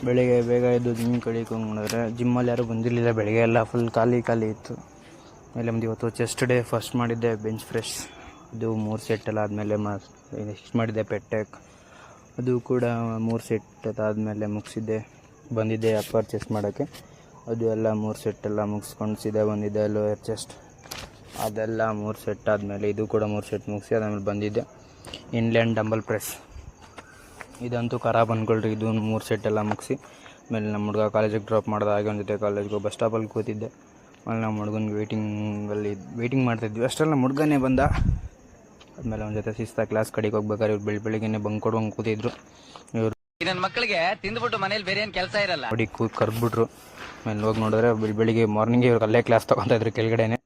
ಬೆಳಿಗ್ಗೆ ಬೇಗ ಎದ್ದು ಜಿಮ್ ಕಡೆಗೆ ಹೋಗಿದ್ರೆ ಜಿಮ್ಮಲ್ಲಿ ಯಾರೂ ಬಂದಿರಲಿಲ್ಲ. ಬೆಳಗ್ಗೆ ಎಲ್ಲ ಫುಲ್ ಖಾಲಿ ಇತ್ತು. ಆಮೇಲೆ ನಮ್ದು ಇವತ್ತು ಚೆಸ್ಟ್ ಡೇ. ಫಸ್ಟ್ ಮಾಡಿದ್ದೆ ಬೆಂಚ್ ಪ್ರೆಸ್, ಅದು 3 ಸೆಟ್ ಎಲ್ಲ ಆದಮೇಲೆ ನೆಕ್ಸ್ಟ್ ಮಾಡಿದ್ದೆ ಪೆಟ್ಟೆಕ್, ಅದು ಕೂಡ 3 ಸೆಟ್ ಆದಮೇಲೆ ಮುಗಿಸಿದ್ದೆ. ಬಂದಿದ್ದೆ ಅಪ್ಪರ್ ಚೆಸ್ಟ್ ಮಾಡೋಕ್ಕೆ, ಅದು ಎಲ್ಲ 3 ಸೆಟ್ ಎಲ್ಲ ಮುಗಿಸ್ಕೊಂಡು ಸೀದಾ ಬಂದಿದ್ದೆ. ಲೋಯರ್ ಚೆಸ್ಟ್ ಅದೆಲ್ಲ 3 ಸೆಟ್ ಆದಮೇಲೆ ಇದು ಕೂಡ 3 ಸೆಟ್ ಮುಗಿಸಿ ಅದಾದಮೇಲೆ ಬಂದಿದ್ದೆ ಇನ್ಲ್ಯಾಂಡ್ ಡಂಬಲ್ ಪ್ರೆಸ್. ಇದಂತೂ ಖರಾಬ್ ಅಂದ್ಕೊಳ್ರಿ. ಇದು 3 ಸೆಟ್ ಎಲ್ಲ ಮುಗಿಸಿ ಆಮೇಲೆ ನಮ್ಮ ಹುಡುಗ ಕಾಲೇಜಿಗೆ ಡ್ರಾಪ್ ಮಾಡಿದ. ಹಾಗೆ ಒಂದು ಜೊತೆ ಕಾಲೇಜ್ಗೆ ಬಸ್ ಸ್ಟಾಪಲ್ಲಿ ಕೂತಿದ್ದೆ. ಆಮೇಲೆ ನಮ್ಮ ಹುಡುಗನಿಗೆ ವೇಟಿಂಗ್ ಮಾಡ್ತಾಯಿದ್ವಿ. ಅಷ್ಟೆಲ್ಲ ನಮ್ಮ ಹುಡುಗನೇ ಬಂದ. ಆದಮೇಲೆ ಒಂದು ಜೊತೆ ಶಿಸ್ತಾ ಕ್ಲಾಸ್ ಕಡೆಗೆ ಹೋಗ್ಬೇಕಾದ್ರೆ ಇವ್ರು ಬೆಳಿಗ್ಗೆನೇ ಬಂಕ್ ಕೊಡುವಂಗೆ ಕೂತಿದ್ರು. ಇವರು ನನ್ನ ಮಕ್ಕಳಿಗೆ ತಿಂದ್ಬಿಟ್ಟು ಮನೇಲಿ ಬೇರೆ ಏನು ಕೆಲಸ ಇರಲ್ಲ ನೋಡಿ ಕರೆದ್ಬಿಟ್ರು. ಆಮೇಲೆ ಹೋಗಿ ನೋಡಿದ್ರೆ ಬೆಳಿಗ್ಗೆ ಮಾರ್ನಿಂಗ್ ಇವ್ರು ಅಲ್ಲೇ ಕ್ಲಾಸ್ ತೊಗೊತಾಯಿದ್ರು ಕೆಳಗಡೆನೆ.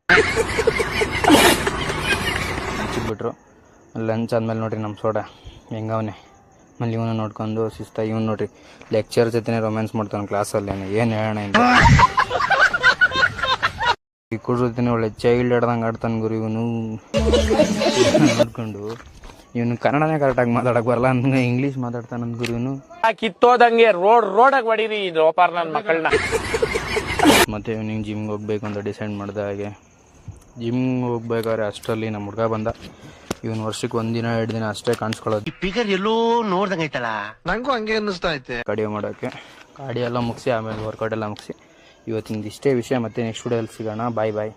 ಹಚ್ಚಿಬಿಟ್ರು. ಲಂಚ್ ಆದಮೇಲೆ ನೋಡಿರಿ ನಮ್ಮ ಸೋಡ ಹೆಂಗವನೇ. ಆಮೇಲೆ ಇವನು ನೋಡ್ಕೊಂಡು ಶಿಸ್ತಾ ಇವನು ನೋಡ್ರಿ ಲೆಕ್ಚರ್ ಜೊತೆ ರೊಮ್ಯಾನ್ಸ್ ಮಾಡ್ತಾನೆ ಕ್ಲಾಸಲ್ಲಿ. ಏನು ಹೇಳೋಣ ಅಂತ ಈ ಜೊತೆ ಒಳ್ಳೆ ಚೈಲ್ಡ್ ಆಡ್ದಂಗೆ ಆಡ್ತಾನೆ ಗುರು ಇವನು. ನೋಡ್ಕೊಂಡು ಇವನು ಕನ್ನಡನೇ ಕರೆಕ್ಟಾಗಿ ಮಾತಾಡಕ್ಕೆ ಬರಲ್ಲ, ಹಂಗೆ ಇಂಗ್ಲೀಷ್ ಮಾತಾಡ್ತಾನೆ ಅಂದ್ ಗುರು ಇವನು. ಕಿತ್ತೋದಂಗೆ ರೋಡಾಗಿ ಹೊಡೀರಿ ಲೋಪಾರ್ ನನ್ನ ಮಕ್ಕಳನ್ನ. ಮತ್ತು ಇವನಿಗೆ ಜಿಮ್ಗೆ ಹೋಗ್ಬೇಕು ಅಂತ ಡಿಸೈಡ್ ಮಾಡಿದೆ. ಹಾಗೆ ಜಿಮ್ಗೆ ಹೋಗ್ಬೇಕಾದ್ರೆ ಅಷ್ಟರಲ್ಲಿ ನಮ್ಮ ಹುಡುಗ ಬಂದ. ಇವನು ವರ್ಷಕ್ಕೆ 1 ದಿನ 2 ದಿನ ಅಷ್ಟೇ ಕಾಣಿಸ್ಕೊಳ್ಳೋದು. ಫಿಗರ್ ಎಲ್ಲೋ ನೋಡ್ದಂಗೆ ಐತಲ್ಲ, ನಂಗೂ ಹಂಗೆ ಅನ್ನಿಸ್ತಾ ಐತೆ. ಕಾರ್ಡಿಯೋ ಮಾಡೋಕ್ಕೆ ಕಾರ್ಡಿಯೋ ಎಲ್ಲ ಮುಗಿಸಿ ಆಮೇಲೆ ವರ್ಕೌಟ್ ಎಲ್ಲ ಮುಗಿಸಿ ಇವತ್ತಿಂದ ಇಷ್ಟೇ ವಿಷಯ. ಮತ್ತೆ ನೆಕ್ಸ್ಟ್ ವಿಡಿಯೋದಲ್ಲಿ ಸಿಗೋಣ. ಬಾಯ್.